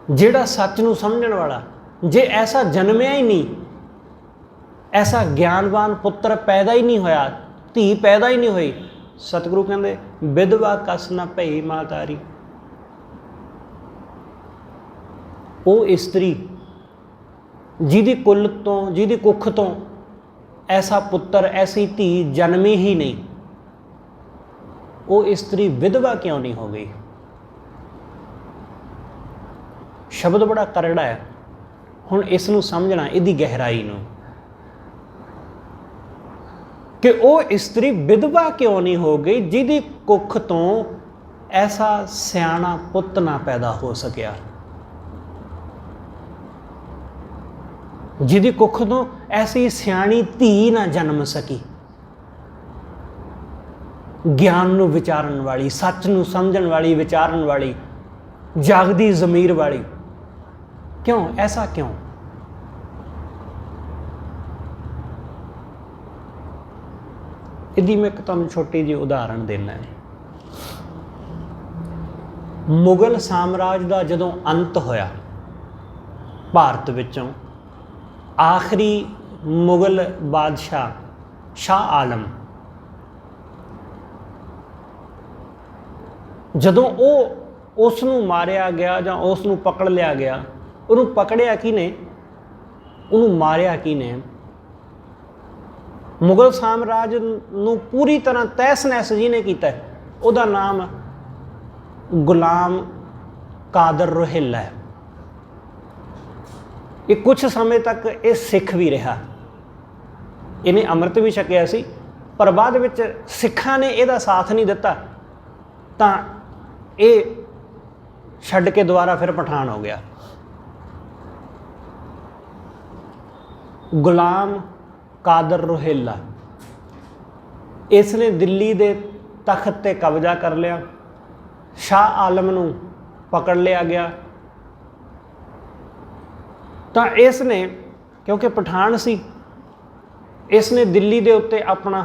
ਜਿਹੜਾ ਸੱਚ ਨੂੰ ਸਮਝਣ ਵਾਲਾ, ਜੇ ਐਸਾ ਜਨਮਿਆ ਹੀ ਨਹੀਂ, ਐਸਾ ਗਿਆਨਵਾਨ ਪੁੱਤਰ ਪੈਦਾ ਹੀ ਨਹੀਂ ਹੋਇਆ, ਧੀ ਪੈਦਾ ਹੀ ਨਹੀਂ ਹੋਈ, ਸਤਿਗੁਰੂ ਕਹਿੰਦੇ ਵਿਧਵਾ ਕਸ ਨਾ ਭਈ ਮਾਤਾਰੀ। ਉਹ ਇਸਤਰੀ ਜਿਹਦੀ ਕੁੱਲ ਤੋਂ, ਜਿਹਦੀ ਕੁੱਖ ਤੋਂ ਐਸਾ ਪੁੱਤਰ, ਐਸੀ ਧੀ ਜਨਮੀ ਹੀ ਨਹੀਂ, ਉਹ ਇਸਤਰੀ ਵਿਧਵਾ ਕਿਉਂ ਨਹੀਂ ਹੋ ਗਈ? ਸ਼ਬਦ ਬੜਾ ਕਰੜਾ ਹੈ। ਹੁਣ ਇਸ ਨੂੰ ਸਮਝਣਾ, ਇਹਦੀ ਗਹਿਰਾਈ ਨੂੰ, ਕਿ ਉਹ ਇਸਤਰੀ ਵਿਧਵਾ ਕਿਉਂ ਨਹੀਂ ਹੋ ਗਈ ਜਿਹਦੀ ਕੁੱਖ ਤੋਂ ਐਸਾ ਸਿਆਣਾ ਪੁੱਤ ਨਾ ਪੈਦਾ ਹੋ ਸਕਿਆ, ਜਿਹਦੀ ਕੁੱਖ ਤੋਂ ਐਸੀ ਸਿਆਣੀ ਧੀ ਨਾ ਜਨਮ ਸਕੀ, ਗਿਆਨ ਨੂੰ ਵਿਚਾਰਨ ਵਾਲੀ, ਸੱਚ ਨੂੰ ਸਮਝਣ ਵਾਲੀ, ਵਿਚਾਰਨ ਵਾਲੀ, ਜਾਗਦੀ ਜ਼ਮੀਰ ਵਾਲੀ। क्यों? ऐसा क्यों? इसकी मैं तुहानूं छोटी जी उदाहरण देना है। मुगल साम्राज का जदों अंत होया भारत विचों, आखिरी मुगल बादशाह शाह आलम, जदों उसनूं मारिया गया जां उसनूं पकड़ लिया गया, उन्होंने पकड़िया की ने, उन्होंने मारिया की ने, मुगल साम्राज नूं पूरी तरह तहस नहस जी ने किया। उहदा नाम गुलाम कादर रोहिल्ला है। ये कुछ समय तक ये सिख भी रहा, इन्हें अमृत भी छकिया सी, पर बाद विच सिखां ने इहदा साथ नहीं दिता, तां ये छड्ड के दोबारा फिर पठान हो गया। गुलाम कादर रोहिल्ला, इसने दिल्ली दे तख्त ते कब्जा कर लिया, शाह आलम नूं पकड़ लिया गया। तो इसने, क्योंकि पठान सी, इसने दिल्ली दे उत्ते अपना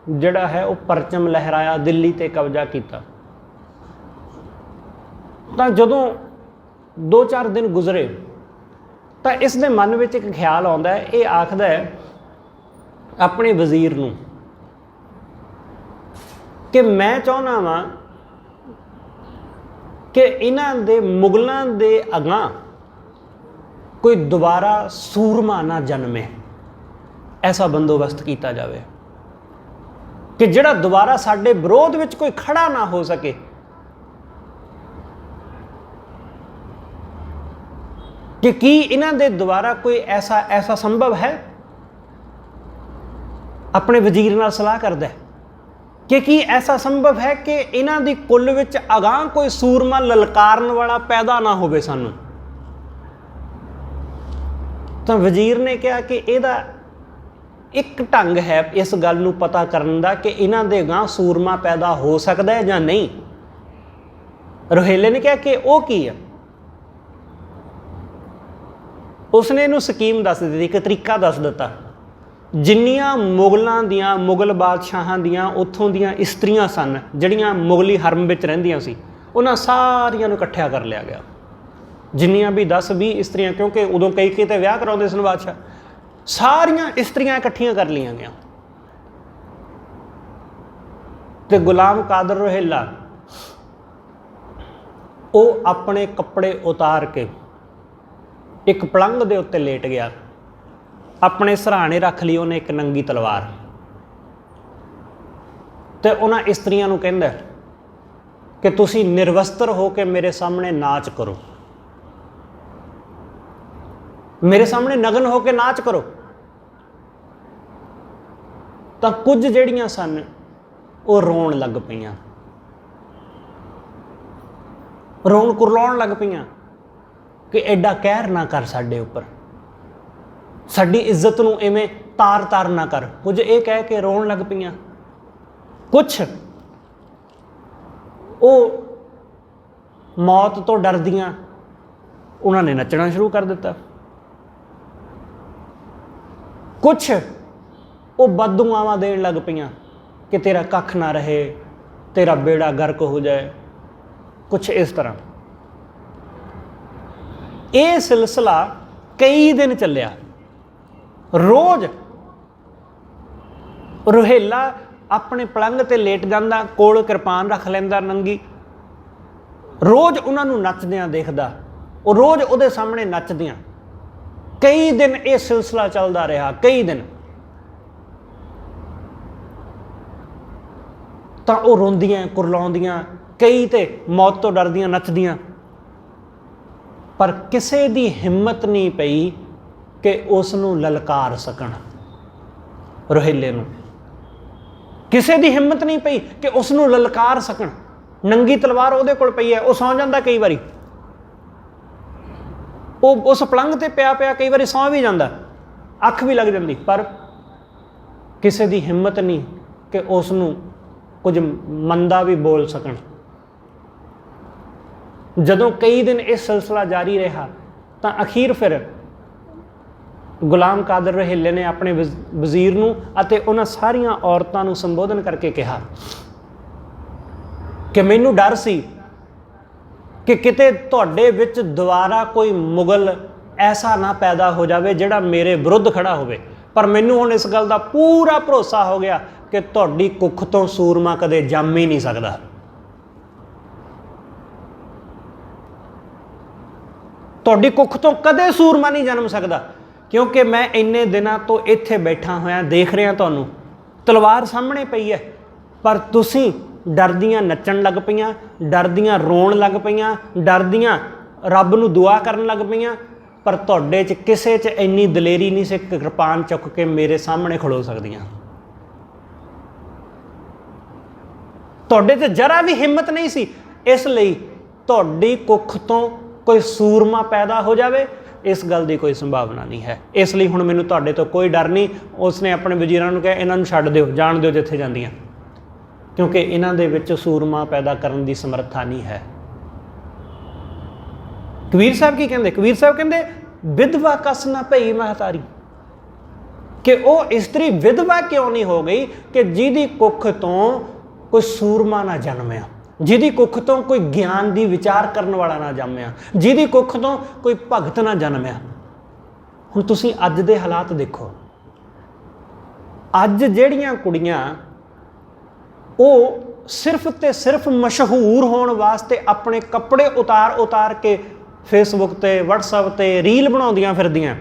जिहड़ा है वो परचम लहराया, दिल्ली ते कब्जा किया। तो जदों 2-4 दिन गुजरे तो इसके मन में एक ख्याल आता है, ये आखद है अपने वजीर नूं कि मैं चाहुंदा वां कि इन्हां दे मुगलों दे अगां कोई दोबारा सूरमा ना जन्मे, ऐसा बंदोबस्त किया जाए कि जिहड़ा दोबारा साडे विरोध विच कोई खड़ा ना हो सके। कि इन्हां दे दोबारा कोई ऐसा संभव है? अपने वजीर नाल सलाह करदा है कि ऐसा संभव है कि इन्हां दी कुल विच अगां कोई सूरमा ललकारन वाला पैदा ना होवे सानू। तो वजीर ने कहा कि इहदा एक ढंग है इस गल नूं पता करन दा कि इन्हां दे अगां सूरमा पैदा हो सकदा है जां नहीं। रोहिल्ले ने कहा कि वह की है। उसने इनू स्कीम दस दी, एक तरीका दस दिता। जिन्नियां मुगलों दियां, मुगल बादशाहां दियां उत्थों दियां इस्त्रियां सन जिहड़ियां मुगली हरम विच रहिंदियां सी, उन्हां सारियां नूं इकट्ठा कर लिया गया। जिन्नियां भी 10-20 इस्त्रियां, क्योंकि उदों कई ते विआह कराउंदे सन बादशाह, सारियां इस्त्रियां इकट्ठियां कर लिया गया। ते गुलाम कादर रोहिल्ला वो अपने कपड़े उतार के एक पलंग दे उत्ते लेट गया, अपने सराहने रख ली उन्हें एक नंगी तलवार, तो उन्होंने इस्त्रियां नूं कहंदा कि तुसी निर्वस्त्र हो के मेरे सामने नाच करो, मेरे सामने नग्न हो के नाच करो। तो कुछ जिहड़ियां सन वो रोण लग पईयां, रोण कुरलाउण लग पईयां कि एडा कहर ना कर साडे उपर, साडी इज्जत नूं इवें तार तार ना कर। कुछ ये कह के रोण लग पईयां, कुछ वो मौत तो डरदियां उन्होंने नचना शुरू कर दिता, कुछ वो बददुआवां देण लग पईयां कि तेरा कख ना रहे, तेरा बेड़ा गर्क हो जाए, कुछ इस तरह। ਇਹ ਸਿਲਸਿਲਾ ਕਈ ਦਿਨ ਚੱਲਿਆ। ਰੋਜ਼ ਰੁਹੇਲਾ ਆਪਣੇ ਪਲੰਘ ਤੇ ਲੇਟ ਜਾਂਦਾ, ਕੋਲ ਕਿਰਪਾਨ ਰੱਖ ਲੈਂਦਾ ਨੰਗੀ, ਰੋਜ਼ ਉਹਨਾਂ ਨੂੰ ਨੱਚਦਿਆਂ ਦੇਖਦਾ, ਉਹ ਰੋਜ਼ ਉਹਦੇ ਸਾਹਮਣੇ ਨੱਚਦਿਆਂ। ਕਈ ਦਿਨ ਇਹ ਸਿਲਸਿਲਾ ਚੱਲਦਾ ਰਿਹਾ, ਕਈ ਦਿਨ। ਤਾਂ ਉਹ ਰੋਂਦੀਆਂ, ਕੁਰਲਾਉਂਦੀਆਂ, ਕਈ ਤੇ ਮੌਤ ਤੋਂ ਡਰਦੀਆਂ ਨੱਚਦੀਆਂ, ਪਰ ਕਿਸੇ ਦੀ ਹਿੰਮਤ ਨਹੀਂ ਪਈ ਕਿ ਉਸ ਨੂੰ ਲਲਕਾਰ ਸਕਣ। ਰੁਹੇਲੇ ਨੂੰ ਕਿਸੇ ਦੀ ਹਿੰਮਤ ਨਹੀਂ ਪਈ ਕਿ ਉਸ ਨੂੰ ਲਲਕਾਰ ਸਕਣ। ਨੰਗੀ ਤਲਵਾਰ ਉਹਦੇ ਕੋਲ ਪਈ ਹੈ, ਉਹ ਸੌਂ ਜਾਂਦਾ ਕਈ ਵਾਰੀ, ਉਹ ਉਸ ਪਲੰਘ ਤੇ ਪਿਆ ਪਿਆ ਕਈ ਵਾਰੀ ਸੌਂ ਵੀ ਜਾਂਦਾ, ਅੱਖ ਵੀ ਲੱਗ ਜਾਂਦੀ, ਪਰ ਕਿਸੇ ਦੀ ਹਿੰਮਤ ਨਹੀਂ ਕਿ ਉਸ ਨੂੰ ਕੁਝ ਮੰਦਾ ਵੀ ਬੋਲ ਸਕਣ। ਜਦੋਂ ਕਈ ਦਿਨ ਇਹ ਸਿਲਸਿਲਾ ਜਾਰੀ ਰਿਹਾ ਤਾਂ ਅਖੀਰ ਫਿਰ ਗੁਲਾਮ ਕਾਦਰ ਰੁਹੇਲੇ ਨੇ ਆਪਣੇ ਵਜ਼ੀਰ ਨੂੰ ਅਤੇ ਉਹਨਾਂ ਸਾਰੀਆਂ ਔਰਤਾਂ ਨੂੰ ਸੰਬੋਧਨ ਕਰਕੇ ਕਿਹਾ ਕਿ ਮੈਨੂੰ ਡਰ ਸੀ ਕਿ ਕਿਤੇ ਤੁਹਾਡੇ ਵਿੱਚ ਦੁਬਾਰਾ ਕੋਈ ਮੁਗਲ ਐਸਾ ਨਾ ਪੈਦਾ ਹੋ ਜਾਵੇ ਜਿਹੜਾ ਮੇਰੇ ਵਿਰੁੱਧ ਖੜਾ ਹੋਵੇ, ਪਰ ਮੈਨੂੰ ਹੁਣ ਇਸ ਗੱਲ ਦਾ ਪੂਰਾ ਭਰੋਸਾ ਹੋ ਗਿਆ ਕਿ ਤੁਹਾਡੀ ਕੁੱਖ ਤੋਂ ਸੂਰਮਾ ਕਦੇ ਜੰਮ ਹੀ ਨਹੀਂ ਸਕਦਾ। ਤੁਹਾਡੀ ਕੁੱਖ ਤੋਂ ਕਦੇ ਸੂਰਮਾ ਨਹੀਂ ਜਨਮ ਸਕਦਾ, ਕਿਉਂਕਿ ਮੈਂ ਇੰਨੇ ਦਿਨਾਂ ਤੋਂ ਇੱਥੇ ਬੈਠਾ ਹੋਇਆ ਦੇਖ ਰਿਹਾ ਤੁਹਾਨੂੰ, ਤਲਵਾਰ ਸਾਹਮਣੇ ਪਈ ਹੈ, ਪਰ ਤੁਸੀਂ ਡਰਦੀਆਂ ਨੱਚਣ ਲੱਗ ਪਈਆਂ, ਡਰਦੀਆਂ ਰੋਣ ਲੱਗ ਪਈਆਂ, ਡਰਦੀਆਂ ਰੱਬ ਨੂੰ ਦੁਆ ਕਰਨ ਲੱਗ ਪਈਆਂ, ਪਰ ਤੁਹਾਡੇ 'ਚ ਕਿਸੇ 'ਚ ਇੰਨੀ ਦਲੇਰੀ ਨਹੀਂ ਸੀ ਕਿ ਕਿਰਪਾਨ ਚੁੱਕ ਕੇ ਮੇਰੇ ਸਾਹਮਣੇ ਖੜੋ ਸਕਦੀਆਂ। ਤੁਹਾਡੇ 'ਚ ਜਰਾ ਵੀ ਹਿੰਮਤ ਨਹੀਂ ਸੀ, ਇਸ ਲਈ ਤੁਹਾਡੀ ਕੁੱਖ ਤੋਂ ਕੋਈ ਸੂਰਮਾ ਪੈਦਾ ਹੋ ਜਾਵੇ, ਇਸ ਗੱਲ ਦੀ ਕੋਈ ਸੰਭਾਵਨਾ ਨਹੀਂ ਹੈ। ਇਸ ਲਈ ਹੁਣ ਮੈਨੂੰ ਤੁਹਾਡੇ ਤੋਂ ਕੋਈ ਡਰ ਨਹੀਂ। ਉਸਨੇ ਆਪਣੇ ਵਜ਼ੀਰਾਂ ਨੂੰ ਕਿਹਾ, ਇਹਨਾਂ ਨੂੰ ਛੱਡ ਦਿਓ, ਜਾਣ ਦਿਓ ਜਿੱਥੇ ਜਾਂਦੀਆਂ, ਕਿਉਂਕਿ ਇਹਨਾਂ ਦੇ ਵਿੱਚ ਸੂਰਮਾ ਪੈਦਾ ਕਰਨ ਦੀ ਸਮਰੱਥਾ ਨਹੀਂ ਹੈ। ਕਬੀਰ ਸਾਹਿਬ ਕੀ ਕਹਿੰਦੇ? ਕਬੀਰ ਸਾਹਿਬ ਕਹਿੰਦੇ ਵਿਧਵਾ ਕਸ ਨਾ ਭਈ ਮਹਤਾਰੀ, ਕਿ ਉਹ ਇਸਤਰੀ ਵਿਧਵਾ ਕਿਉਂ ਨਹੀਂ ਹੋ ਗਈ ਕਿ ਜਿਹਦੀ ਕੁੱਖ ਤੋਂ ਕੋਈ ਸੂਰਮਾ ਨਾ ਜਨਮਿਆ, ਜਿਹਦੀ ਕੁੱਖ ਤੋਂ ਕੋਈ ਗਿਆਨ ਦੀ ਵਿਚਾਰ ਕਰਨ ਵਾਲਾ ਨਾ ਜੰਮਿਆ, ਜਿਹਦੀ ਕੁੱਖ ਤੋਂ ਕੋਈ ਭਗਤ ਨਾ ਜਨਮਿਆ। ਹੁਣ ਤੁਸੀਂ ਅੱਜ ਦੇ ਹਾਲਾਤ ਦੇਖੋ, ਅੱਜ ਜਿਹੜੀਆਂ ਕੁੜੀਆਂ ਉਹ ਸਿਰਫ ਤੇ ਸਿਰਫ ਮਸ਼ਹੂਰ ਹੋਣ ਵਾਸਤੇ ਆਪਣੇ ਕੱਪੜੇ ਉਤਾਰ ਕੇ ਫੇਸਬੁੱਕ ਤੇ, ਵਟਸਐਪ ਤੇ ਰੀਲ ਬਣਾਉਂਦੀਆਂ ਫਿਰਦੀਆਂ,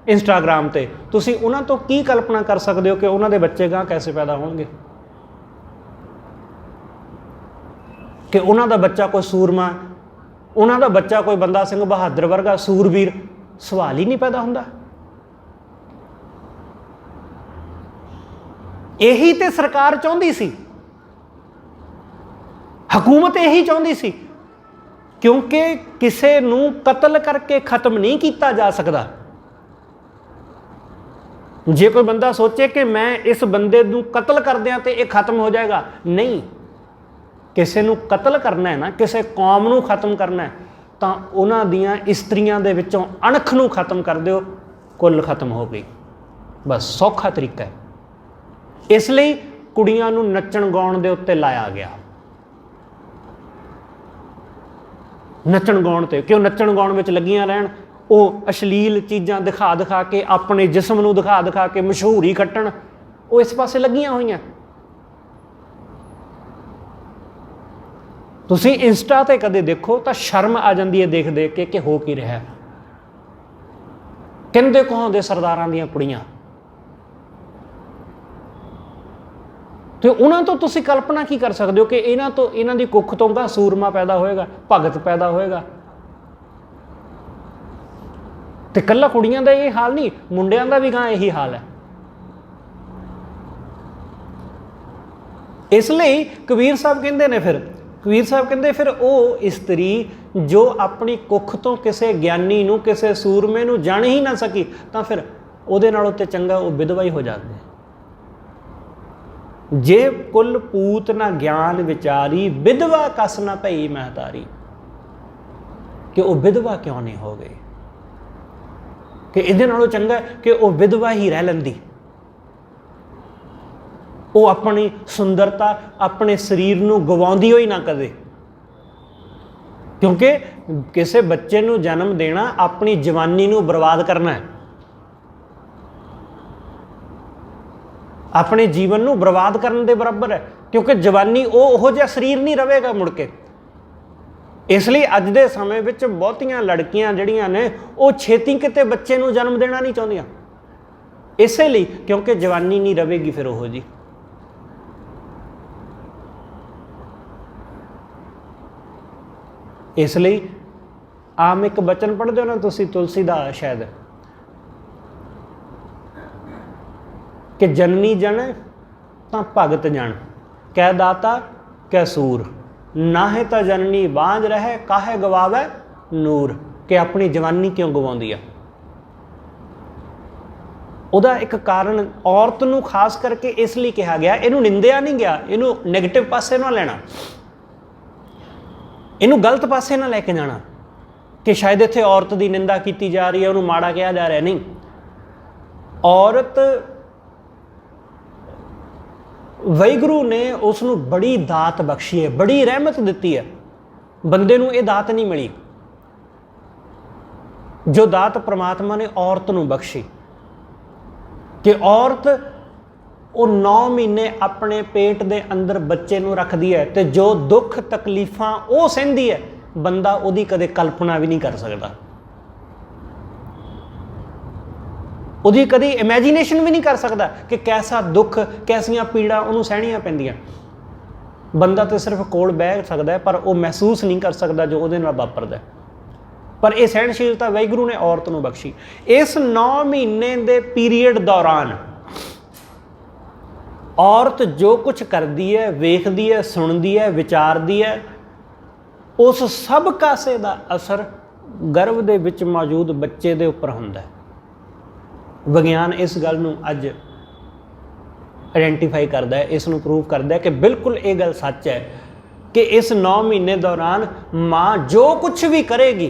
ਇੰਸਟਾਗ੍ਰਾਮ ਤੇ, ਤੁਸੀਂ ਉਹਨਾਂ ਤੋਂ ਕੀ ਕਲਪਨਾ ਕਰ ਸਕਦੇ ਹੋ ਕਿ ਉਹਨਾਂ ਦੇ ਬੱਚੇ ਗਾਂ ਕੈਸੇ ਪੈਦਾ ਹੋਣਗੇ? ਕਿ ਉਹਨਾਂ ਦਾ ਬੱਚਾ ਕੋਈ ਸੂਰਮਾ, ਉਹਨਾਂ ਦਾ ਬੱਚਾ ਕੋਈ ਬੰਦਾ ਸਿੰਘ ਬਹਾਦਰ ਵਰਗਾ ਸੂਰਬੀਰ, ਸਵਾਲ ਹੀ ਨਹੀਂ ਪੈਦਾ ਹੁੰਦਾ। ਇਹੀ ਤੇ ਸਰਕਾਰ ਚਾਹੁੰਦੀ ਸੀ, ਹਕੂਮਤ ਇਹੀ ਚਾਹੁੰਦੀ ਸੀ, ਕਿਉਂਕਿ ਕਿਸੇ ਨੂੰ ਕਤਲ ਕਰਕੇ ਖਤਮ ਨਹੀਂ ਕੀਤਾ ਜਾ ਸਕਦਾ। ਜੇ ਕੋਈ ਬੰਦਾ ਸੋਚੇ ਕਿ ਮੈਂ ਇਸ ਬੰਦੇ ਨੂੰ ਕਤਲ ਕਰ ਦਿਆਂ ਤੇ ਇਹ ਖਤਮ ਹੋ ਜਾਏਗਾ, ਨਹੀਂ। ਕਿਸੇ ਨੂੰ ਕਤਲ ਕਰਨਾ ਹੈ ਨਾ, ਕਿਸੇ ਕੌਮ ਨੂੰ ਖਤਮ ਕਰਨਾ ਹੈ, ਤਾਂ ਉਹਨਾਂ ਦੀਆਂ ਇਸਤਰੀਆਂ ਦੇ ਵਿੱਚੋਂ ਅਣਖ ਨੂੰ ਖਤਮ ਕਰ ਦਿਓ, ਕੁੱਲ ਖਤਮ ਹੋ ਗਈ। ਬਸ ਸੌਖਾ ਤਰੀਕਾ ਹੈ। ਇਸ ਲਈ ਕੁੜੀਆਂ ਨੂੰ ਨੱਚਣ ਗਾਉਣ ਦੇ ਉੱਤੇ ਲਾਇਆ ਗਿਆ। ਨੱਚਣ ਗਾਉਣ ਤੇ ਕਿਉਂ? ਨੱਚਣ ਗਾਉਣ ਵਿੱਚ ਲੱਗੀਆਂ ਰਹਿਣ, ਉਹ ਅਸ਼ਲੀਲ ਚੀਜ਼ਾਂ ਦਿਖਾ ਕੇ, ਆਪਣੇ ਜਿਸਮ ਨੂੰ ਦਿਖਾ ਕੇ ਮਸ਼ਹੂਰੀ ਖੱਟਣ, ਉਹ ਇਸ ਪਾਸੇ ਲੱਗੀਆਂ ਹੋਈਆਂ। ਤੁਸੀਂ ਇੰਸਟਾ ਤੇ ਕਦੇ ਦੇਖੋ ਤਾਂ ਸ਼ਰਮ ਆ ਜਾਂਦੀ ਹੈ ਦੇਖ ਕੇ ਕਿ ਹੋ ਕੀ ਰਿਹਾ। ਕਹਿੰਦੇ ਕਹਾਉਂਦੇ ਸਰਦਾਰਾਂ ਦੀਆਂ ਕੁੜੀਆਂ, ਤੇ ਉਹਨਾਂ ਤੋਂ ਤੁਸੀਂ ਕਲਪਨਾ ਕੀ ਕਰ ਸਕਦੇ ਹੋ ਕਿ ਇਹਨਾਂ ਦੀ ਕੁੱਖ ਤੋਂ ਗਾ ਸੂਰਮਾ ਪੈਦਾ ਹੋਏਗਾ, ਭਗਤ ਪੈਦਾ ਹੋਏਗਾ। ਤੇ ਇਕੱਲਾ ਕੁੜੀਆਂ ਦਾ ਇਹ ਹਾਲ ਨਹੀਂ, ਮੁੰਡਿਆਂ ਦਾ ਵੀ ਗਾਂ ਇਹੀ ਹਾਲ ਹੈ। ਇਸ ਲਈ ਕਬੀਰ ਸਾਹਿਬ ਕਹਿੰਦੇ ਫਿਰ ਉਹ ਇਸਤਰੀ ਜੋ ਆਪਣੀ ਕੁੱਖ ਤੋਂ ਕਿਸੇ ਗਿਆਨੀ ਨੂੰ, ਕਿਸੇ ਸੂਰਮੇ ਨੂੰ ਜਾਣ ਹੀ ਨਾ ਸਕੀ, ਤਾਂ ਫਿਰ ਉਹਦੇ ਨਾਲੋਂ ਤੇ ਚੰਗਾ ਉਹ ਵਿਧਵਾ ਹੀ ਹੋ ਜਾਂਦੀ। ਜੇ ਕੁੱਲ ਪੂਤ ਨਾ ਗਿਆਨ ਵਿਚਾਰੀ, ਵਿਧਵਾ ਕਸ ਨਾ ਭਈ ਮਹਤਾਰੀ, ਕਿ ਉਹ ਵਿਧਵਾ ਕਿਉਂ ਨਹੀਂ ਹੋ ਗਈ, ਕਿ ਇਹਦੇ ਨਾਲੋਂ ਚੰਗਾ ਕਿ ਉਹ ਵਿਧਵਾ ਹੀ ਰਹਿ ਲੈਂਦੀ। ਉਹ ਆਪਣੀ ਸੁੰਦਰਤਾ, ਆਪਣੇ ਸਰੀਰ ਨੂੰ ਗਵਾਉਂਦੀ ਹੋਈ ਨਾ ਕਦੇ। क्योंकि किसी बच्चे नूं जन्म देना अपनी जवानी नूं बर्बाद करना है, अपने जीवन नूं बर्बाद करने के बराबर है, क्योंकि जवानी ओहो जिहा शरीर नहीं रहेगा मुड़ के। इसलिए अज दे समय विच बहुतियां लड़कियां जिहड़ियां ने वो छेती किते बच्चे नूं जन्म देना नहीं चाहुंदियां, इसलिए क्योंकि जवानी नहीं रहेगी फिर ओहो जी। इसलिए आम एक बचन पढ़ते हो ना तुसी तुलसी दा शायद, कि जननी जन तां भगत जन, कै दाता कै सूर, नाहे तां जननी बांझ रहे काहे गवावे नूर। कि अपनी जवानी क्यों गवाउंदी आ, ਉਹਦਾ एक कारण औरत नूं खास करके इसलिए कहा गया, इनू निंदिया नहीं गया, इनू नैगेटिव पासे ना लेना, इनू गलत पासे ना लैके जाना कि शायद इत्थे औरत की निंदा की जा रही है, उन्होंने माड़ा कहा जा रहा। नहीं, औरत वाहिगुरू ने उसनू बड़ी दात बख्शी है, बड़ी रहमत दी है। बंदे नूं ये दात नहीं मिली जो दात परमात्मा ने औरत नूं बख्शी, कि औरत वो 9 महीने अपने पेट के अंदर बच्चे नूं रखदी है, तो जो दुख तकलीफां वो सहंदी है बंदा उहदी कदे कल्पना भी नहीं कर सकता, उहदी कदी इमेजिनेशन भी नहीं कर सकता कि कैसा दुख कैसियां पीड़ा उन्होंने सहनियां पैंदियां। बंदा तो सिर्फ कोल बह सकता है, पर वो महसूस नहीं कर सकता जो उहदे नाल वापरदा है। पर यह सहनशीलता वाहिगुरू ने औरत नूं बख्शी। इस 9 महीने के पीरीयड दौरान औरत जो कुछ करती है, वेखदी है, सुनती है, विचारती है, उस सब कासे का असर गर्भ के विच मौजूद बच्चे के उपर हुंदा है। विज्ञान इस गल नूं अज आइडेंटिफाई करता है, इस नूं प्रूव करता है कि बिल्कुल ये गल सच है कि इस 9 महीने दौरान माँ जो कुछ भी करेगी,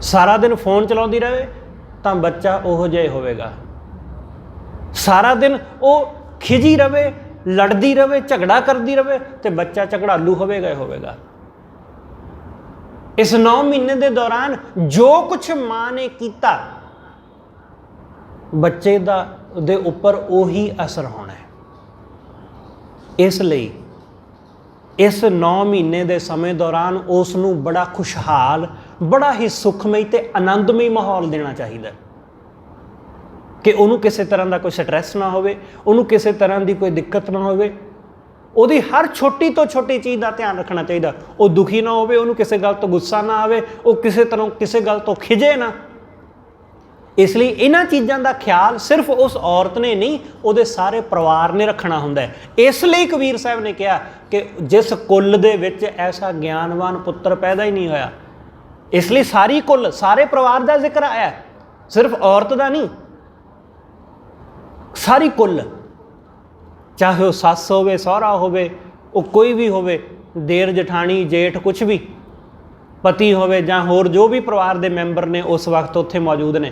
सारा दिन फोन चलाती रहे तो बच्चा उहो जिहा होवेगा, सारा दिन वो खिजी रहे, लड़ती रहे, झगड़ा करती रहे तो बच्चा झगड़ालू होवेगा ही होवेगा। इस 9 महीने के दौरान जो कुछ माँ ने किया बच्चे दा दे उपर उही असर होना है। इसलिए इस 9 महीने के समय दौरान उसनूं बड़ा खुशहाल, बड़ा ही सुखमई ते आनंदमई माहौल देना चाहिए कि उन्होंने किसी तरह का कोई स्ट्रैस ना होवे, उन्होंने किसी तरह की कोई दिक्कत ना होवे, उहदी हर छोटी तो छोटी चीज़ का ध्यान रखना चाहिए। वो दुखी ना होवे, उन्होंने किसी गल तो गुस्सा ना आवे, वो किसी तरह किसी गल तो खिजे ना। इसलिए इन्हां चीज़ों का ख्याल सिर्फ उस औरत ने नहीं, उहदे सारे परिवार ने रखना हुंदा है। इसलिए कबीर साहब ने कहा कि जिस कुल दे विच ऐसा ज्ञानवान पुत्र पैदा ही नहीं होया, इसलिए सारी कुल, सारे परिवार का जिक्र आया, सिर्फ औरत का नहीं, सारी कुल, चाहे वह सस होवे, सहुरा होवे, वो कोई भी होवे, देर जठानी जेठ कुछ भी, पति होवे जां होर जो भी परिवार के मैंबर ने उस वक्त उत्थे मौजूद ने,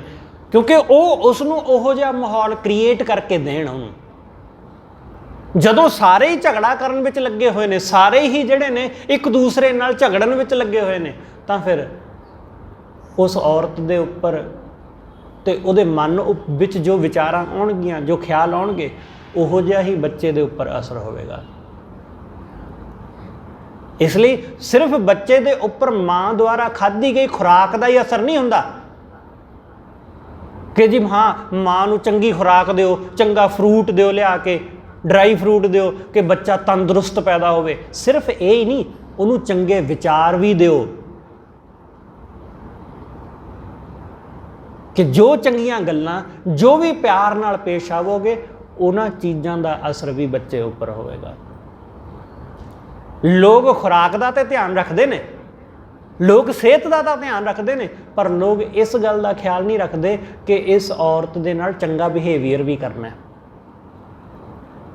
क्योंकि वो उसनूं उहो जिहा माहौल क्रिएट करके देण। उन्होंने जदों सारे ही झगड़ा करन विच लगे हुए ने, सारे ही जिहड़े ने एक दूसरे नाल झगड़न विच लगे हुए ने, तां फिर उस औरत दे उपर ते उहदे मन विच जो विचारां आउणगीआं, जो ख्याल आउणगे, उहो जिहा ही बच्चे दे उपर असर होवेगा। इसलिए सिर्फ बच्चे दे उपर माँ द्वारा खाधी गई खुराक का ही असर नहीं हुंदा कि जी हाँ माँ नूं चंगी खुराक दिओ, चंगा फ्रूट दिओ लिया के, ड्राई फ्रूट दिओ कि बच्चा तंदुरुस्त पैदा होवे। सिर्फ ये ही नहीं, उन्होंने चंगे विचार भी दिओ कि जो चंगियां गल्लां, जो भी प्यार नाल पेश आवोगे, उन्हां चीज़ों का असर भी बच्चे उपर होवेगा। लोग खुराक का तो ध्यान रखते हैं, लोग सेहत का तो ध्यान रखते हैं, पर लोग इस गल का ख्याल नहीं रखते कि इस औरत के नाल चंगा बिहेवियर भी करना है।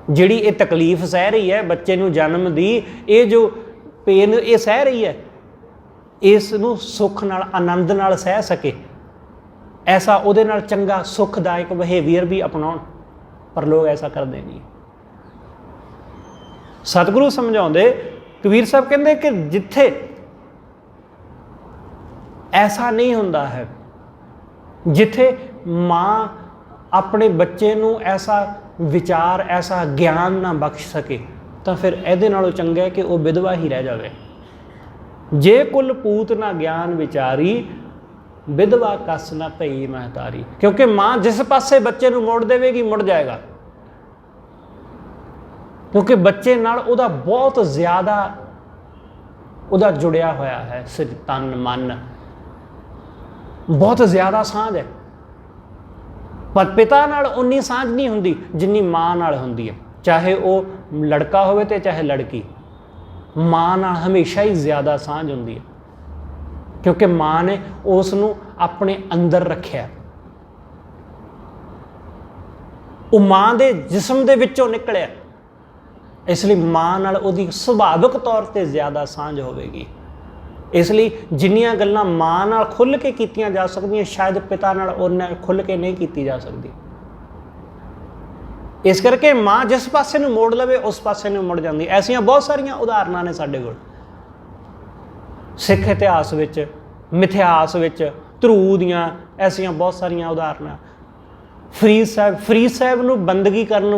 जिहड़ी ये तकलीफ सह रही है बच्चे नूं जन्म दी, ये जो पेन ये सह रही है, इसनूं सुख नाल आनंद नाल सह सके, ऐसा उहदे नाल चंगा सुखदायक बिहेवियर भी अपनाउण, पर लोग ऐसा करते नहीं। सतगुरु समझाउंदे, कबीर साहब कहते कि जिथे ਐਸਾ ਨਹੀਂ ਹੁੰਦਾ ਹੈ। ਜਿੱਥੇ ਮਾਂ ਆਪਣੇ ਬੱਚੇ ਨੂੰ ਐਸਾ ਵਿਚਾਰ, ਐਸਾ ਗਿਆਨ ਨਾ ਬਖਸ਼ ਸਕੇ, ਤਾਂ ਫਿਰ ਇਹਦੇ ਨਾਲੋਂ ਚੰਗਾ ਹੈ ਕਿ ਉਹ ਵਿਧਵਾ ਹੀ ਰਹਿ ਜਾਵੇ। ਜੇ ਕੁਲ ਪੂਤ ਨਾ ਗਿਆਨ ਵਿਚਾਰੀ, ਵਿਧਵਾ ਕਸ ਨਾ ਭਈ ਮਹਤਾਰੀ। ਕਿਉਂਕਿ ਮਾਂ ਜਿਸ ਪਾਸੇ ਬੱਚੇ ਨੂੰ ਮੋੜ ਦੇਵੇਗੀ, ਮੁੜ ਜਾਏਗਾ। ਕਿਉਂਕਿ ਬੱਚੇ ਨਾਲ ਉਹਦਾ ਬਹੁਤ ਜ਼ਿਆਦਾ ਉਹਦਾ ਜੁੜਿਆ ਹੋਇਆ ਹੈ, ਸਿਰ ਤਨ ਮਨ, ਬਹੁਤ ਜ਼ਿਆਦਾ ਸਾਂਝ ਹੈ। ਪਰ ਪਿਤਾ ਨਾਲ ਉਨੀ ਸਾਂਝ ਨਹੀਂ ਹੁੰਦੀ ਜਿੰਨੀ ਮਾਂ ਨਾਲ ਹੁੰਦੀ ਹੈ। ਚਾਹੇ ਉਹ ਲੜਕਾ ਹੋਵੇ ਤੇ ਚਾਹੇ ਲੜਕੀ, ਮਾਂ ਨਾਲ ਹਮੇਸ਼ਾ ਹੀ ਜ਼ਿਆਦਾ ਸਾਂਝ ਹੁੰਦੀ ਹੈ। ਕਿਉਂਕਿ ਮਾਂ ਨੇ ਉਸ ਨੂੰ ਆਪਣੇ ਅੰਦਰ ਰੱਖਿਆ, ਉਹ ਮਾਂ ਦੇ ਜਿਸਮ ਦੇ ਵਿੱਚੋਂ ਨਿਕਲਿਆ, ਇਸ ਲਈ ਮਾਂ ਨਾਲ ਉਹਦੀ ਸੁਭਾਵਿਕ ਤੌਰ 'ਤੇ ਜ਼ਿਆਦਾ ਸਾਂਝ ਹੋਵੇਗੀ। ਇਸ ਲਈ ਜਿੰਨੀਆਂ ਗੱਲਾਂ ਮਾਂ ਨਾਲ ਖੁੱਲ੍ਹ ਕੇ ਕੀਤੀਆਂ ਜਾ ਸਕਦੀਆਂ, ਸ਼ਾਇਦ ਪਿਤਾ ਨਾਲ ਉਹਨਾਂ ਖੁੱਲ੍ਹ ਕੇ ਨਹੀਂ ਕੀਤੀ ਜਾ ਸਕਦੀ। ਇਸ ਕਰਕੇ ਮਾਂ ਜਿਸ ਪਾਸੇ ਨੂੰ ਮੋੜ ਲਵੇ, ਉਸ ਪਾਸੇ ਨੂੰ ਮੁੜ ਜਾਂਦੀ। ਐਸੀਆਂ ਬਹੁਤ ਸਾਰੀਆਂ ਉਦਾਹਰਨਾਂ ਨੇ ਸਾਡੇ ਕੋਲ ਸਿੱਖ ਇਤਿਹਾਸ ਵਿੱਚ, ਮਿਥਿਹਾਸ ਵਿੱਚ, ਧਰੂ ਦੀਆਂ ਐਸੀਆਂ ਬਹੁਤ ਸਾਰੀਆਂ ਉਦਾਹਰਨਾਂ। ਫਰੀਦ ਸਾਹਿਬ ਨੂੰ ਬੰਦਗੀ ਕਰਨ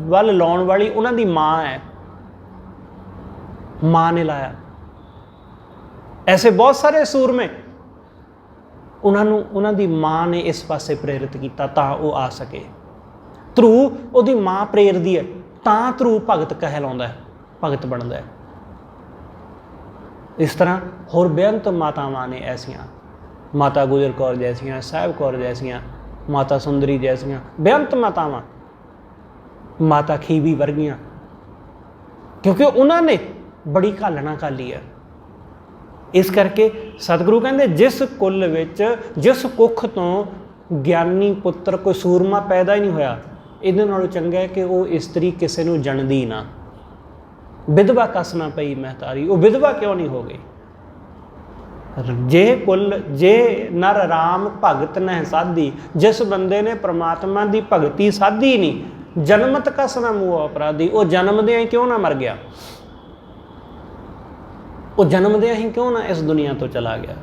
ਵੱਲ ਲਾਉਣ ਵਾਲੀ ਉਹਨਾਂ ਦੀ ਮਾਂ ਹੈ, ਮਾਂ ਨੇ ਲਾਇਆ। ਐਸੇ ਬਹੁਤ ਸਾਰੇ ਸੂਰਮੇ, ਉਹਨਾਂ ਦੀ ਮਾਂ ਨੇ ਇਸ ਪਾਸੇ ਪ੍ਰੇਰਿਤ ਕੀਤਾ ਤਾਂ ਉਹ ਆ ਸਕੇ। ਧਰੂ ਉਹਦੀ ਮਾਂ ਪ੍ਰੇਰਦੀ ਹੈ ਤਾਂ ਧਰੂ ਭਗਤ ਕਹਿਲਾਉਂਦਾ ਹੈ, ਭਗਤ ਬਣਦਾ ਹੈ। ਇਸ ਤਰ੍ਹਾਂ ਹੋਰ ਬੇਅੰਤ ਮਾਤਾਵਾਂ ਨੇ ਐਸੀਆਂ, ਮਾਤਾ ਗੁਜਰ ਕੌਰ ਜੈਸੀਆਂ, ਸਾਹਿਬ ਕੌਰ ਜੈਸੀਆਂ, ਮਾਤਾ ਸੁੰਦਰੀ ਜੈਸੀਆਂ ਬੇਅੰਤ ਮਾਤਾਵਾਂ, ਮਾਤਾ ਖੀਵੀ ਵਰਗੀਆਂ, ਕਿਉਂਕਿ ਉਹਨਾਂ ਨੇ ਬੜੀ ਘਾਲਣਾ ਘਾਲੀ ਹੈ। ਇਸ ਕਰਕੇ ਸਤਿਗੁਰੂ ਕਹਿੰਦੇ ਜਿਸ ਕੁੱਲ ਵਿੱਚ, ਜਿਸ ਕੁੱਖ ਤੋਂ ਗਿਆਨੀ ਪੁੱਤਰ ਕੋਈ ਸੂਰਮਾ ਪੈਦਾ ਹੀ ਨਹੀਂ ਹੋਇਆ, ਇਹਦੇ ਨਾਲੋਂ ਚੰਗਾ ਹੈ ਕਿ ਉਹ ਇਸਤਰੀ ਕਿਸੇ ਨੂੰ ਜਣਦੀ ਨਾ। ਵਿਧਵਾ ਕਸ ਨਾ ਪਈ ਮਹਤਾਰੀ, ਉਹ ਵਿਧਵਾ ਕਿਉਂ ਨਹੀਂ ਹੋ ਗਈ? ਜੇ ਨਰ ਰਾਮ ਭਗਤ ਨਹਿ ਸਾਧੀ, ਜਿਸ ਬੰਦੇ ਨੇ ਪ੍ਰਮਾਤਮਾ ਦੀ ਭਗਤੀ ਸਾਧੀ ਨਹੀਂ, ਜਨਮਤ ਕਸ ਨਾ ਮੂਹ ਅਪਰਾਧੀ, ਉਹ ਜਨਮਦਿਆਂ ਹੀ ਕਿਉਂ ਨਾ ਮਰ ਗਿਆ? ਉਹ ਜਨਮਦਿਆਂ ਹੀ ਕਿਉਂ ਨਾ ਇਸ ਦੁਨੀਆ ਤੋਂ ਚਲਾ ਗਿਆ?